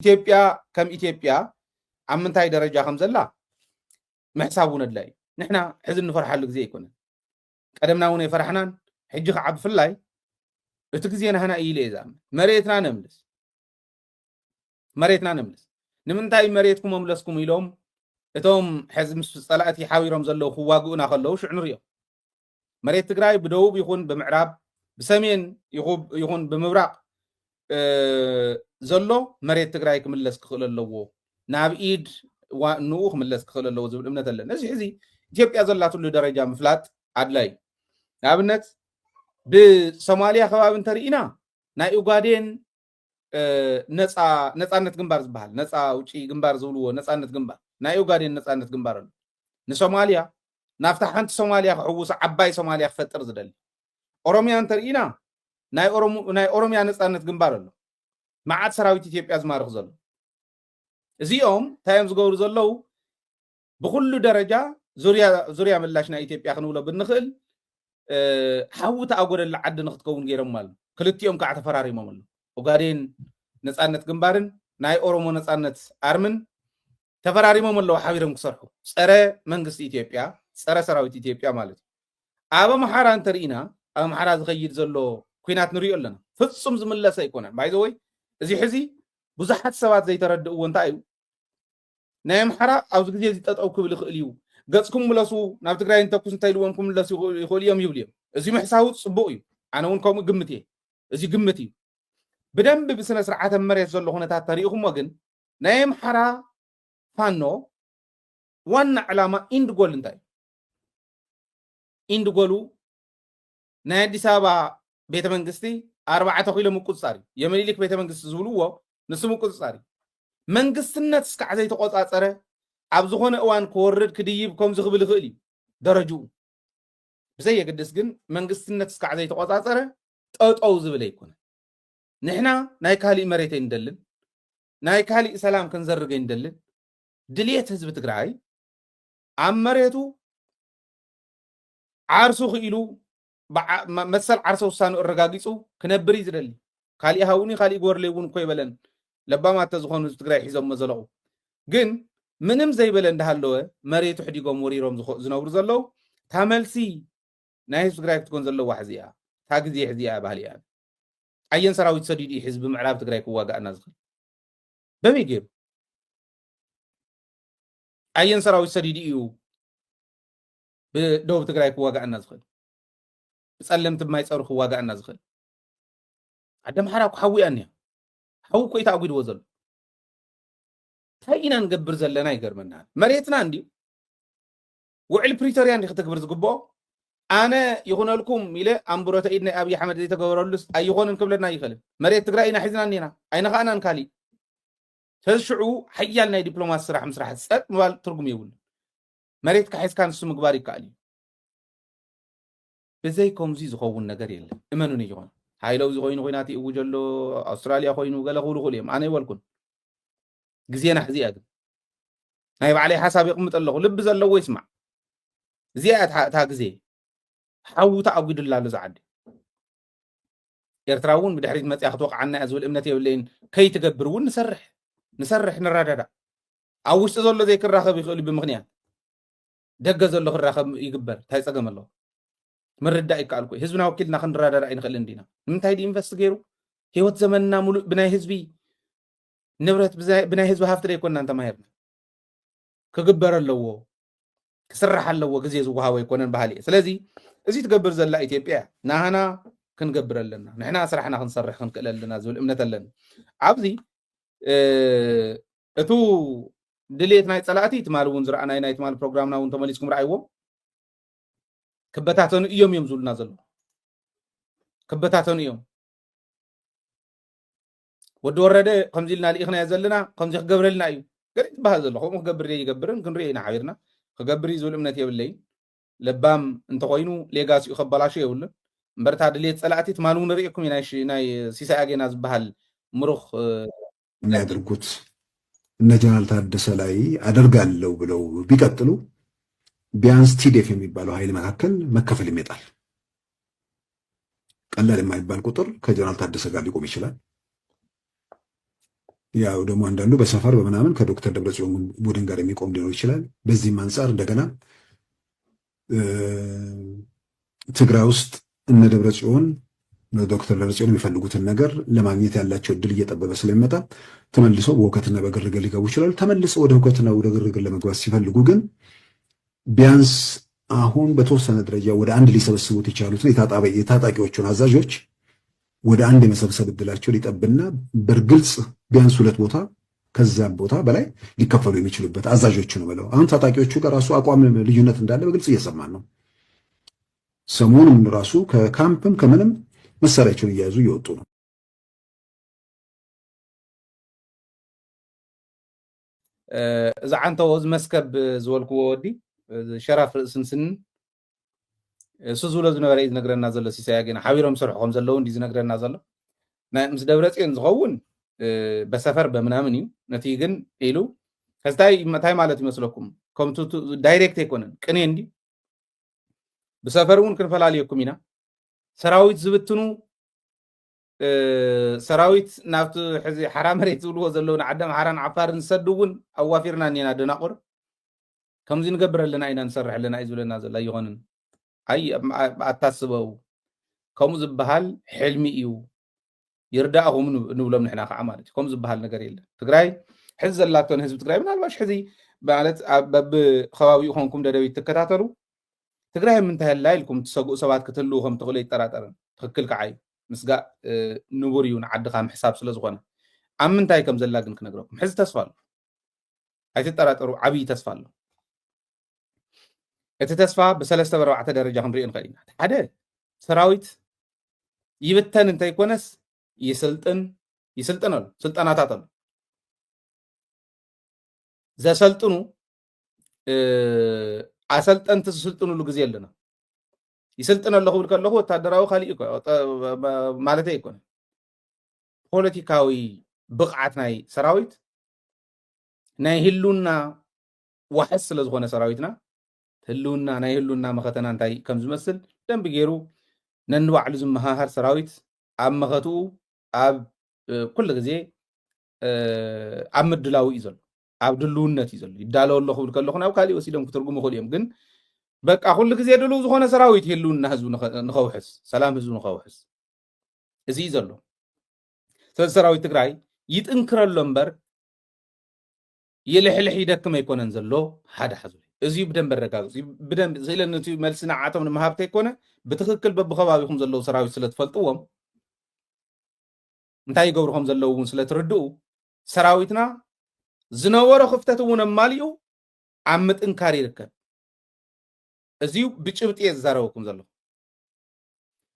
ኢትዮጵያ ከም ኢትዮጵያ ኣብ ምንታይ ደረጃ ከም ዘላ ምሕሳብ እውን ኣድላይ ንሕና ሕዚ ንፈርሓሉ ግዜ ኣይኮነን ቀደምና እውን ኣይፈራሕናን ሕጂ ከዓ ብፍላይ እቲ ግዜ ናህና እዩ ኢለ እየ መሬትና ነምልስ ንምንታይ መሬትኩም መምለስኩም ኢሎም እቶም ሕዚ ምስ ፀላእቲ ሓቢሮም ዘለው ክዋግኡና ከለው ሽዑ ንሪኦ መሬት ትግራይ ብደቡብ ይኹን ብምዕራብ ብሰሜን ይኹን ብምብራቅ ዘሎ መሬት ትግራይ ክምለስ ክኽእል ኣለዎ ናብ ኢድ ንኡ ክምለስ ክኽእል ኣለዎ ዝብል እምነት ኣለና እዚ ሕዚ ኢትዮጵያ ዘላትሉ ደረጃ ምፍላጥ ኣድላይ ንኣብነት ብሶማልያ ከባቢ እንተሪኢና ናይ ኡጋዴን ነፃነት ግንባር ዝበሃል ነፃ ውጪ ግንባር ዝብልዎ ነፃነት ግንባር ናይ ኡጋዴን ነፃነት ግንባር ኣሎ ንሶማልያ ናብታ ሓንቲ ሶማልያ ክሕውስ ዓባይ ሶማልያ ክፈጥር ዝደሊ ኦሮምያ እንተሪኢና ናይ ኦሮምያ ነፃነት ግንባር ኣሎ መዓት ሰራዊት ኢትዮጵያ ዝማርኽ ዘሎ እዚኦም ታዮም ዝገብሩ ዘለው ብኩሉ ደረጃ ዙርያ ምላሽ ናይ ኢትዮጵያ ክንብሎ ብንኽእል ሓዊ ተኣጎደላ ዓዲ ንክትከውን ገይሮም ማለት ክልቲኦም ከዓ ተፈራሪሞም ኣሎ ኡጋዴን ነፃነት ግንባርን ናይ ኦሮሞ ነፃነት ኣርምን ተፈራሪሞም ኣለዉ ሓቢሮም ክሰርሑ ፀረ መንግስቲ ኢትዮጵያ ፀረ ሰራዊት ኢትዮጵያ ማለት እዩ ኣብ ኣምሓራ እንተሪኢና ኣብ ኣምሓራ ዝኸይድ ዘሎ ኩናት ንሪኦ ኣለና ፍፁም ዝምለሰ ኣይኮነን ባይ ዘ ወይ እዚ ሕዚ ብዙሓት ሰባት ዘይተረድእዎ እንታይ እዩ ናይ ኣምሓራ ኣብዚ ግዜ እዚ ጠጠው ክብል ይኽእል እዩ ገፅኩም ምለሱ ናብ ትግራይ እንተኩስ እንተኢልዎም ክምለሱ ይኽእሉ እዮም ይብል እዮም እዚ ምሕሳቡ ፅቡቅ እዩ ኣነ እውን ከምኡ ግምት እየ እዚ ግምት እዩ ብደንብ ብስነ ስርዓተ መሬት ዘሎ ኩነታት ተሪኢኹሞ ግን ናይ ኣምሓራ ፋኖ ዋና ዕላማ ኢንድ ጎል እንታይ ኢንድ ጎሉ ናይ ኣዲስ ኣበባ ቤተ መንግስቲ 4 ኪሎ ምቁፅፃር የምኒልክ ቤተ መንግስቲ ዝብልዎ ንሱ ምቁፅፃር መንግስትነት እስካዕ ዘይተቆፃፀረ ኣብ ዝኾነ እዋን ክወርድ ክድይብ ከምዚ ክብል ይኽእል እዩ ደረጅኡ ብዘየገድስ ግን መንግስትነት እስካዕ ዘይተቆፃፀረ ጠጠው ዝብል ኣይኮነን ንሕና ናይ ካሊእ መሬት ኣይንደልን ናይ ካሊእ ሰላም ክንዘርግ ኣይንደልን ድልየት ህዝቢ ትግራይ ኣብ መሬቱ ዓርሱ ክኢሉ መሰል ዓርሰ ውሳኑ እረጋጊፁ ክነብር እዩ ዝደሊ ካሊእ ሃውኒ ካሊእ ጎርለይ እውን እኮ ይበለን ለባማተ ዝኾኑ ህዝቢ ትግራይ ሒዞም ዘለቑ ግን ምንም ዘይበለ እንዳሃለወ መሬቱ ሕዲጎም ወሪሮም ዝነብሩ ዘለው ታ መልሲ ናይ ህዝቢ ትግራይ ክትኮን ዘለዋ ሕዚ እያ ታ ግዜ ሕዚ እያ ባህሊ እያ ኣየን ሰራዊት ሰዲድ እዩ ህዝቢ ምዕራብ ትግራይ ክዋጋእና ዝኽእል በመይ ገይሩ ኣየን ሰራዊት ሰዲድ እዩ ብደቡብ ትግራይ ክዋጋእና ዝኽእል ብፀለምቲ ማይ ፀሩ ክዋጋእና ዝኽእል ኣደ ኣምሓራ እኮ ሓዊ እያ እኒኣ ሓዊ እኮ እዩ ተኣጒድዎ ዘሎ እንታይ ኢና ንገብር ዘለና ይገርመና መሬትና እንድዩ ውዕል ፕሪቶርያ እንዲ ክትግብር ዝግብኦ ኣነ ይኹነልኩም ኢለ ኣንብሮተ ኢድ ናይ ኣብዪ ኣሕመድ ዘይተገበረሉስ ኣይኾንን ክብለና ይኽእልን መሬት ትግራይ ኢና ሒዝና እኒና ኣይነኸኣናን ካሊእ ተሽዑ ሓያል ናይ ዲፕሎማሲ ስራሕ ምስራሕ ፀጥ ምባል ትርጉም የብሉ መሬት ካሒዝካ ንሱ ምግባር ይከኣል እዩ ብዘይ ከምዚ ዝኸውን ነገር የለን እመኑን ይኾን ሃይለው እዚ ኮይኑ ኩናት ይእውጅ ኣሎ ኣውስትራልያ ኮይኑ ገለ ክብሉ ክእሉ እዮም ኣነ ይበልኩን ግዜና ሕዚ እያ ግን ናይ ባዕለይ ሓሳብ ይቕምጥ ኣለኹ ልቢ ዘለዎ ይስማዕ እዚኣ እታ ግዜ ሓዊ ተኣጒድላ ኣሎ ዝዓዲ ኤርትራ እውን ብድሕሪት መፅያ ክትወቕዓና እያ ዝብል እምነት የብለይን ከይትገብር እውን ንሰርሕ ንረዳዳእ ኣብ ውሽጢ ዘሎ ዘይክራኸብ ይኽእል ብምክንያት ደገ ዘሎ ክራኸብ ይግበር እንታይ ፀገም ኣለዎ ምርዳእ ይከኣል ኮይ ህዝብና ወኪልና ክንረዳዳእ ይንኽእል እንዲና ንምንታይ ዲ ኢንቨስት ገይሩ ሂወት ዘመንና ሙሉእ ብናይ ህዝቢ ንብረት ብናይ ህዝቢ ሃፍቲ ደይኮንና እንተማሂርና ክግበር ኣለዎ ክስራሕ ኣለዎ ግዜ ዝወሃቦ ኣይኮነን ባህሊ እየ ስለዚ እዚ ትገብር ዘላ ኢትዮጵያ ናህና ክንገብር ኣለና ንሕና ስራሕና ክንሰርሕ ክንክእል ኣለና ዝብል እምነት ኣለና ኣብዚ እቱ ድሌት ናይ ፀላእቲ ትማል እውን ዝረኣናይ ናይ ትማል ፕሮግራምና እውን ተመሊስኩም ረኣይዎ ክበታተኑ እዮም ዝብሉና ዘሎ ክበታተኑ እዮም ወዲ ወረደ ከምዚ ኢልና ልኢኽናዮ ዘለና ከምዚ ክገብረልና እዩ ገሊእ ትበሃል ዘሎ ከምኡ ክገብር ይገብርን ክንሪኦ ኢና ሓቢርና ክገብር እዩ ዝብል እምነት የብለይ ለባም እንተኮይኑ ሌጋሲኡ ከበላሹ የብሉን እምበርታ ድሌት ፀላእቲ ትማል እውን ርኢኩም ናይ ሲሳይ ኣጌና ዝበሃል ምሩኽ የሚያደርጉት እነ ጀነራል ታደሰ ላይ አደርጋለሁ ብለው ቢቀጥሉ ቢያንስ ቲዴፍ የሚባለው ኃይል መካከል መከፈል ይመጣል። ቀላል የማይባል ቁጥር ከጀነራል ታደሰ ጋር ሊቆም ይችላል። ያው ደግሞ አንዳንዱ በሰፈር በምናምን ከዶክተር ደብረጽዮን ቡድን ጋር የሚቆም ሊኖር ይችላል። በዚህም አንጻር እንደገና ትግራይ ውስጥ እነ ደብረጽዮን ዶክተር ደብረጽዮን የሚፈልጉትን ነገር ለማግኘት ያላቸው እድል እየጠበበ ስለሚመጣ ተመልሰው በሁከትና በግርግር ሊገቡ ይችላሉ። ተመልሰው ወደ ሁከትና ወደ ግርግር ለመግባት ሲፈልጉ ግን ቢያንስ አሁን በተወሰነ ደረጃ ወደ አንድ ሊሰበስቡት የቻሉትን የታጣቂዎቹን አዛዦች ወደ አንድ የመሰብሰብ እድላቸው ሊጠብና በግልጽ ቢያንስ 2 ቦታ ከዛም ቦታ በላይ ሊከፈሉ የሚችሉበት አዛዦቹ ነው ብለው አሁን ታጣቂዎቹ ጋር ራሱ አቋም ልዩነት እንዳለ በግልጽ እየሰማን ነው። ሰሞኑን ራሱ ከካምፕም ከምንም መሳሪያቸውን እየያዙ እየወጡ ነው። እዛ አንተው መስከብ ዝወልክዎ ወዲ ሸራፍ ርእስን እሱ ዝብሎ ዝነበረ እዩ ዝነግረና ዘሎ ሲሳይ ገና ሓቢሮም ሰርሖም ዘለዉ እንዲ ዝነግረና ዘሎ ናይ ምስ ደብረጽዮን ዝኸውን በሰፈር በምናምን እዩ ነቲ ግን ኢሉ ከስታይ ማለት ይመስለኩም ከምቱ ዳይሬክት ኣይኮነን ቅኔ እንዲ ብሰፈር እውን ክንፈላለየኩም ኢና ሰራዊት ዝብትኑ ሰራዊት ናብቲ ሕዚ ሓራ መሬት ዝብልዎ ዘለዉ ንዓዳም ሓራን ዓፋርን ዝሰዱ እውን ኣዋፊርና እኒና ደናቁር ከምዚ ንገብር ኣለና ኢና ንሰርሕ ኣለና እዩ ዝብለና ዘሎ ኣይኮንን ኣይ ኣታስበው ከምኡ ዝበሃል ሕልሚ እዩ ይርዳእኹም ንብሎም ንሕና ከዓ ማለት እዩ ከምኡ ዝበሃል ነገር የለን ትግራይ ሕዚ ዘላቶን ህዝቢ ትግራይ ምናልባሽ ሕዚ ማለት በብከባቢኡ ኮንኩም ደደቢት ትከታተሉ ትግራይ ምንታይ ኣላ ኢልኩም ትሰግኡ ሰባት ክትህልው ከም ትኽእሉ ይጠራጠርን ትክክል ከዓ እዩ ምስጋእ ንቡር እዩ ንዓድኻ ምሕሳብ ስለ ዝኾነ ኣብ ምንታይ ከም ዘላ ግን ክነግረኩም ሕዚ ተስፋ ኣሎ ኣይትጠራጠሩ ዓብዪ ተስፋ ኣሎ እቲ ተስፋ ብሰለስተ በርባዕተ ደረጃ ክንሪኦ ንኽእል ኢና ሓደ ሰራዊት ይብተን እንተይኮነስ ይስልጥን ኣሎ ስልጠናታት ኣሎ ዘሰልጥኑ ኣሰልጠንቲ ዝስልጥንሉ ግዜ ኣለና ይስልጥን ኣለኹ ብል ከለኹ ወታደራዊ ካሊእ ማለት ኣይኮነን ፖለቲካዊ ብቕዓት ናይ ሰራዊት ናይ ህሉና ዋሕስ ስለ ዝኾነ ሰራዊትና ህልውና ናይ ህልውና መኸተና እንታይ ከም ዝመስል ደንቢ ገይሩ ነንባዕሉ ዝመሃሃር ሰራዊት ኣብ መኸትኡ ኣብ ኩሉ ግዜ ኣብ ምድላው እዩ ዘሎ ኣብ ድልውነት እዩ ዘሎ ይዳለወ ኣለኹ ብል ከለኹ ናብ ካሊእ ወሲዶም ክትርጉሙ ይኽእሉ እዮም ግን በቃ ኩሉ ግዜ ድልው ዝኾነ ሰራዊት ህልውና ህዝቡ ንኸውሕስ ሰላም ህዝቡ ንኸውሕስ እዚ እዩ ዘሎ ስለዚ ሰራዊት ትግራይ ይጥንክረሎ እምበር ይልሕልሕ ይደክም ኣይኮነን ዘሎ ሓደ ሓዙ እዚዩ ብደንብ ኣረጋግፁ ብደንብ ዝኢለነቲ መልሲ ንዓቶም ንምሃብተ ኣይኮነ ብትክክል በብኸባቢኹም ዘለዉ ሰራዊት ስለትፈልጥዎም እንታይ ይገብሩ ከም ዘለዉ እውን ስለትርድኡ ሰራዊትና ዝነበሮ ክፍተት እውን ኣማሊኡ ኣብ ምጥንካር ይርከብ እዚዩ ብጭብጢ እየ ዝዛረበኩም ዘለኹ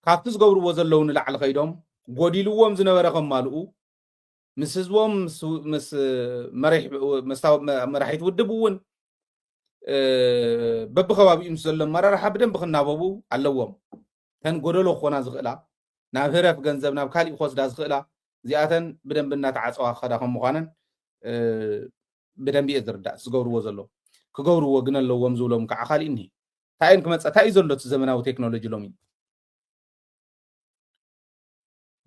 ካብቲ ዝገብርዎ ዘለዉ ንላዕሊ ከይዶም ጎዲልዎም ዝነበረ ከማልኡ ምስ ህዝቦም ምስ መራሒት ውድብ እውን በብኸባቢኡ ምስ ዘሎ መራርሓ ብደንቢ ክናበቡ ኣለዎም ተን ጎደሎ ክኾና ዝኽእላ ናብ ህረፍ ገንዘብ ናብ ካሊእ ክወስዳ ዝኽእላ እዚኣተን ብደንቢ እናተዓፀዋ ክኸዳ ከም ምዃነን ብደንቢ እየ ዝርዳእ ዝገብርዎ ዘለዉ ክገብርዎ ግን ኣለዎም ዝብሎም ከዓ ካሊእ እኒሄ ታይን ክመፀ እንታይ እዩ ዘሎ እቲ ዘመናዊ ቴክኖሎጂ ሎሚ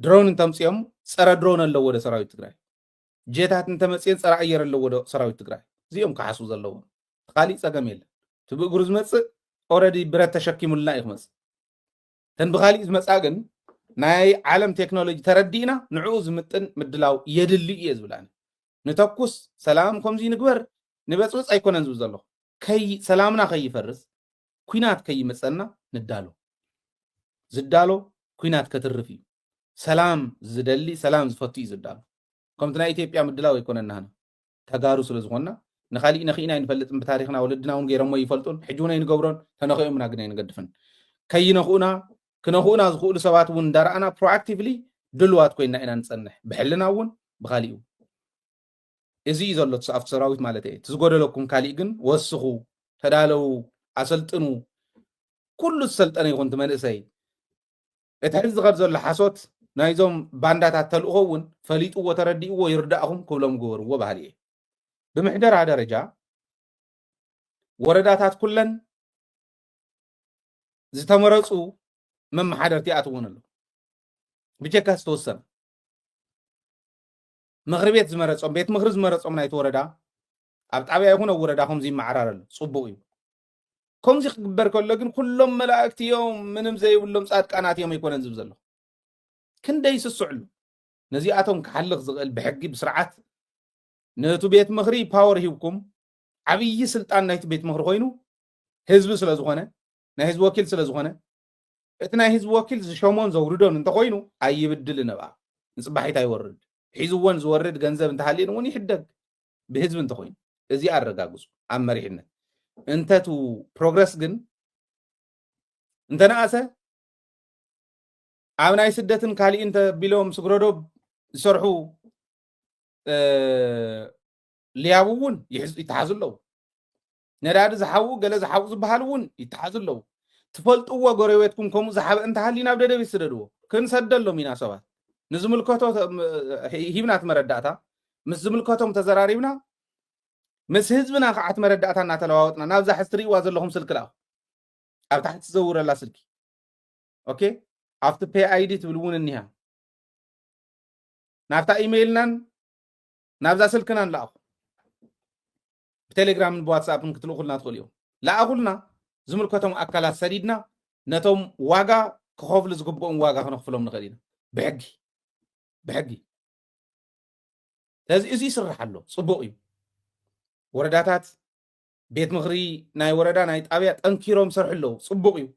ድሮን እንተምፅኦም ፀረ ድሮን ኣለዎ ወደ ሰራዊት ትግራይ ጀታት እንተመፅን ፀረ ኣየር ኣለዎ ወደ ሰራዊት ትግራይ እዚኦም ክሓስቡ ዘለዎም ካሊእ ፀገም የለን እቲ ብእግሩ ዝመፅእ ኦረዲ ብረት ተሸኪሙልና እዩ ክመፅእ ተን ብካሊእ ዝመፃ ግን ናይ ዓለም ቴክኖሎጂ ተረዲእና ንዕኡ ዝምጥን ምድላው የድሊ እየ ዝብላኒ ንተኩስ ሰላም ከምዚ ንግበር ንበፅብፅ ኣይኮነን ዝብል ዘለኹ ሰላምና ከይፈርስ ኩናት ከይመፀና ንዳሎ ዝዳሎ ኩናት ከትርፍ እዩ ሰላም ዝደሊ ሰላም ዝፈቱ እዩ ዝዳሎ ከምቲ ናይ ኢትዮጵያ ምድላው ኣይኮነናህና ተጋሩ ስለ ዝኾንና ንኻሊእ ነኽእና ይንፈልጥን ብታሪክና ወለድና እውን ገይሮሞ ይፈልጡን ሕጂ እውን ኣይንገብሮን ተነኽኦምና ግን ኣይንገድፍን ከይነኽኡና ክነኽኡና ዝኽእሉ ሰባት እውን እንዳረኣና ፕሮኣክቲቭሊ ድልዋት ኮይና ኢና ንፀንሕ ብሕልና እውን ብካሊእ እዚ እዩ ዘሎ ኣብቲ ሰራዊት ማለት እየ ትዝጎደለኩም ካሊእ ግን ወስኹ ተዳለው ኣሰልጥኑ ኩሉ ዝሰልጠነ ይኹን ti መንእሰይ እቲ ሕዚ ዝኸድ ዘሎ ሓሶት ናይዞም ባንዳታት ተልእኾ እውን ፈሊጥዎ ተረዲእዎ ይርዳእኹም ክብሎም ግበርዎ ባህሊ እየ ብምሕደራ ደረጃ ወረዳታት ኩለን ዝተመረፁ መማሓደርቲ ኣትውን ኣሎ ብጀካ ዝተወሰነ مغربيت زمرصوم بيت مغرب زمرصوم نايت وردا اب طابيا يكون وردا خمزي معرارل صبو يو كمزي خبر كله ግን كلهم ملائكت يوم منم زي ولهم صادقانات يوم يكونن زبزلو كندي يسسعلو نزياتهم كحلق زغل بحقي بسرعات نتو بيت مغري باور هيوكم عبي سلطان نايت بيت مغري خوينو حزب ስለዝኾነ ናይ ህዝብ ወኪል ስለዝኾነ እቲ ናይ ህዝብ ወኪል ዝሾሞን ዘውርዶን እንተ ኮይኑ ኣይብድል ነባ ንጽባሒት ኣይወርድ ሒዝዎን ዝወርድ ገንዘብ እንተሃልየን እውን ይሕደግ ብህዝብ እንተ ኮይኑ እዚ ኣረጋግጹ ኣብ መሪሕነት እንተቱ ፕሮግረስ ግን እንተነኣሰ ኣብ ናይ ስደትን ካልእ እንተ ቢሎም ስግረዶ ዝሰርሑ ሊያቡ እውን ይተሓዙ ኣለዉ ነዳዲ ዝሓቡ ገለ ዝሓቡ ዝበሃል እውን ይተሓዙ ኣለዉ ትፈልጥዎ ጎረቤትኩም ከምኡ ዝሓበ እንተሃልዩ ናብ ደደቢት ስደድዎ ክንሰደሎም ኢና ሰባት ንዝምልከቶ ሂብናት መረዳእታ ምስ ዝምልከቶም ተዘራሪብና ምስ ህዝብና ከዓት መረዳእታ እናተለዋወጥና ናብዛ ሕዚ ትሪእዋ ዘለኹም ስልኪ ለኣኹ ኣብ ታሕቲ ትዘውረላ ስልኪ ኦኬ ኣብቲ ፔ ኣይዲ ትብል እውን እኒሃ ናብታ ኢሜይልናን ናብዛ ስልክናን ለኣኹ ብቴሌግራምን ብዋትስኣፕን ክትልእኹልና ትኽእሉ እዮም ለኣኹልና ዝምልከቶም ኣካላት ሰዲድና ነቶም ዋጋ ክኸፍሉ ዝግብኦም ዋጋ ክነኽፍሎም ንኽእል ኢና ብሕጊ ስለዚ እዚ ይስራሕ ኣሎ ጽቡቕ እዩ ወረዳታት ቤት ምኽሪ ናይ ወረዳ ናይ ጣብያ ጠንኪሮም ሰርሑ ኣለዉ ጽቡቕ እዩ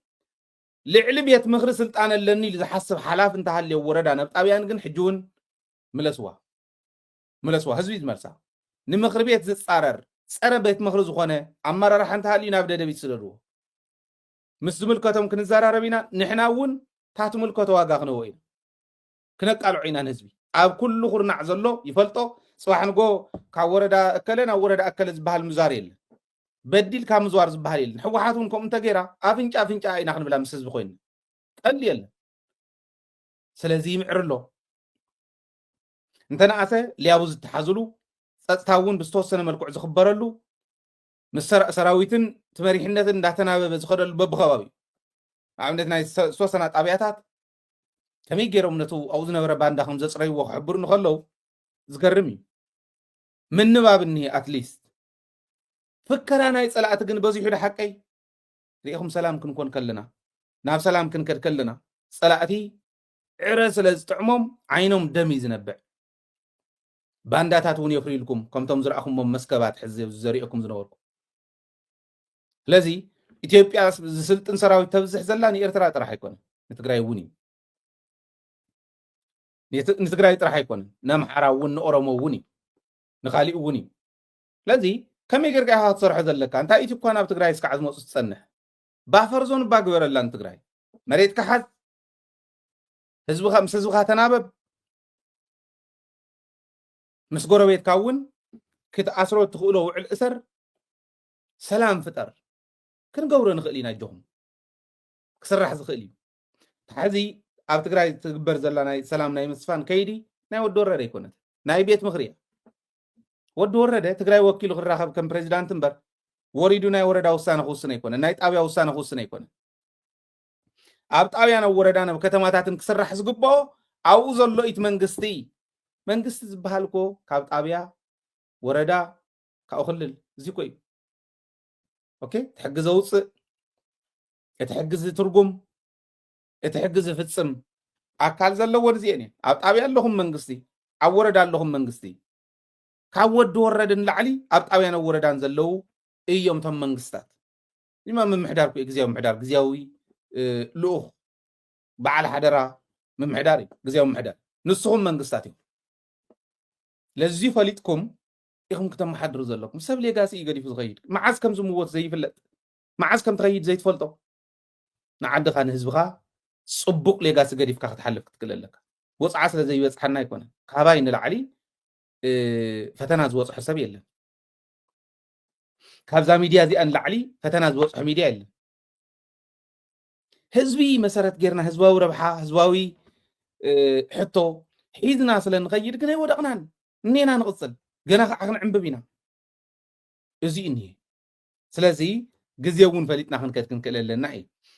ልዕሊ ቤት ምኽሪ ስልጣን ኣለኒ ኢሉ ዝሓስብ ሓላፍ እንተሃልዮ ወረዳ ናብ ጣብያን ግን ሕጂ እውን ምለስዋ ህዝቢ ዝመልሳ ንምኽሪ ቤት ዝጻረር ፀረ ቤት ምኽሪ ዝኾነ ኣመራርሓ እንተሃልዩ ናብ ደደቢት ስደድዎ ምስ ዝምልከቶም ክንዘራረብ ኢና ንሕና እውን ታቱ ምልከቶ ዋጋ ክንህቦ ኢና ክነቃልዑ ኢና ንህዝቢ ኣብ ኩሉ ኩርናዕ ዘሎ ይፈልጦ ጽባሕ ንጎ ካብ ወረዳ እከለ ናብ ወረዳ እከለ ዝበሃል ምዛር የለን በዲል ካብ ምዝዋር ዝበሃል የለን ሕወሓት እውን ከምኡ እንተገይራ ኣፍንጫ ኢና ክንብላ ምስ ህዝቢ ኮይኑ ቀሊ የለን ስለዚ ይምዕር ኣሎ እንተነኣሰ ሊያቡ ዝተሓዝሉ ጸጥታ እውን ብዝተወሰነ መልክዕ ዝኽበረሉ ምስ ሰራዊትን ትመሪሕነትን እንዳተናበበ ዝኸደሉ በብኸባቢኡ ኣብነት ናይ ዝተወሰና ጣብያታት ከመይ ገይሮም ነቱ ኣብኡ ዝነበረ ባንዳ ከም ዘፅረይዎ ክሕብሩ ንኸለዉ ዝገርም እዩ ምንባብ እኒሄ ኣትሊስት ፍከራ ናይ ፀላእቲ ግን በዚሑ ዶ ሓቀይ ሪኢኹም ሰላም ክንኮን ከለና ናብ ሰላም ክንከድ ከለና ፀላእቲ ዕረ ስለ ዝጥዕሞም ዓይኖም ደም እዩ ዝነብዕ ባንዳታት እውን የፍሪልኩም ከምቶም ዝረኣኹሞም መስከባት ሕዚ ዘሪእኩም ዝነበርኩ ስለዚ ኢትዮጵያ ዝስልጥን ሰራዊት ተብዝሕ ዘላ ንኤርትራ ጥራሕ ኣይኮነን ንትግራይ እውን እዩ ንትግራይ ጥራሕ ኣይኮነን ንኣምሓራ እውን ንኦሮሞ እውን እዩ ንኻሊእ እውን እዩ ስለዚ ከመይ ጌርካ ኢኻ ክትሰርሖ ዘለካ እንታይ ኢትኳ ናብ ትግራይ እስካዕ ዝመፁ ትፀንሕ ባፈር ዞን ባ ግበረላ ንትግራይ መሬትካ ሓዝ ምስ ህዝብካ ተናበብ ምስ ጎረቤትካ እውን ክትኣስሮ ትኽእሎ ውዕል እሰር ሰላም ፍጠር ክንገብሮ ንኽእል ኢና ጆኹም ክስራሕ ዝኽእል እዩ ሕዚ ኣብ ትግራይ ትግበር ዘላ ናይ ሰላም ናይ ምስፋን ከይዲ ናይ ወዲ ወረደ ኣይኮነት ናይ ቤት ምኽሪ እያ ወዲ ወረደ ትግራይ ወኪሉ ክራኸብ ከም ፕሬዚዳንት እምበር ወሪዱ ናይ ወረዳ ውሳነ ክውስን ኣይኮነን ናይ ጣብያ ውሳነ ክውስን ኣይኮነን ኣብ ጣብያ ናብ ወረዳ ናብ ከተማታትን ክስራሕ ዝግብኦ ኣብኡ ዘሎ ኢት መንግስቲ ዝበሃል እኮ ካብ ጣብያ ወረዳ ካብኡ ክልል እዚ እኮ እዩ ኦኬ ትሕጊ ዘውፅእ እቲ ሕጊ ዝትርጉም እቲ ሕጊ ዝፍፅም ኣካል ዘለዎን እዚአን እየን ኣብ ጣብያ ኣለኹም መንግስቲ ኣብ ወረዳ ኣለኹም መንግስቲ ካብ ወዲ ወረድን ላዕሊ ኣብ ጣብያን ኣብ ወረዳን ዘለው እዮም ቶም መንግስታት ድማ ምምሕዳር ግዚያዊ ምምሕዳር ግዚያዊ ልኡኽ በዓል ሓደራ ምምሕዳር እዩ ግዚያዊ ምምሕዳር ንስኹም መንግስታት እዮም ለዚ ፈሊጥኩም ኢኹም ክተመሓድሩ ዘለኩም ሰብ ሌጋሲ እዩ ገዲፉ ዝኸይድ መዓዝ ከም ዝምወት ዘይፍለጥ መዓዝ ከም ትኸይድ ዘይትፈልጦ ንዓድኻ ንህዝብኻ ጽቡቕ ሌጋሲ ገዲፍካ ክትሓልፍ ክትክእል ኣለካ ወፅዓ ስለ ዘይበፅሓና ኣይኮነን ካባይ ንላዕሊ ፈተና ዝወፅሖ ሰብ የለን ካብዛ ሚድያ እዚኣ ንላዕሊ ፈተና ዝወፅሖ ሚድያ የለን ህዝቢ መሰረት ጌርና ህዝባዊ ረብሓ ህዝባዊ ሕቶ ሒዝና ስለ ንኸይድ ግን ኣይወደቕናን እኔና ንቕፅል ገና ከዓ ክንዕንብብ ኢና እዚ እኒሄ ስለዚ ግዜ እውን ፈሊጥና ክንከድ ክንክእል ኣለና እዩ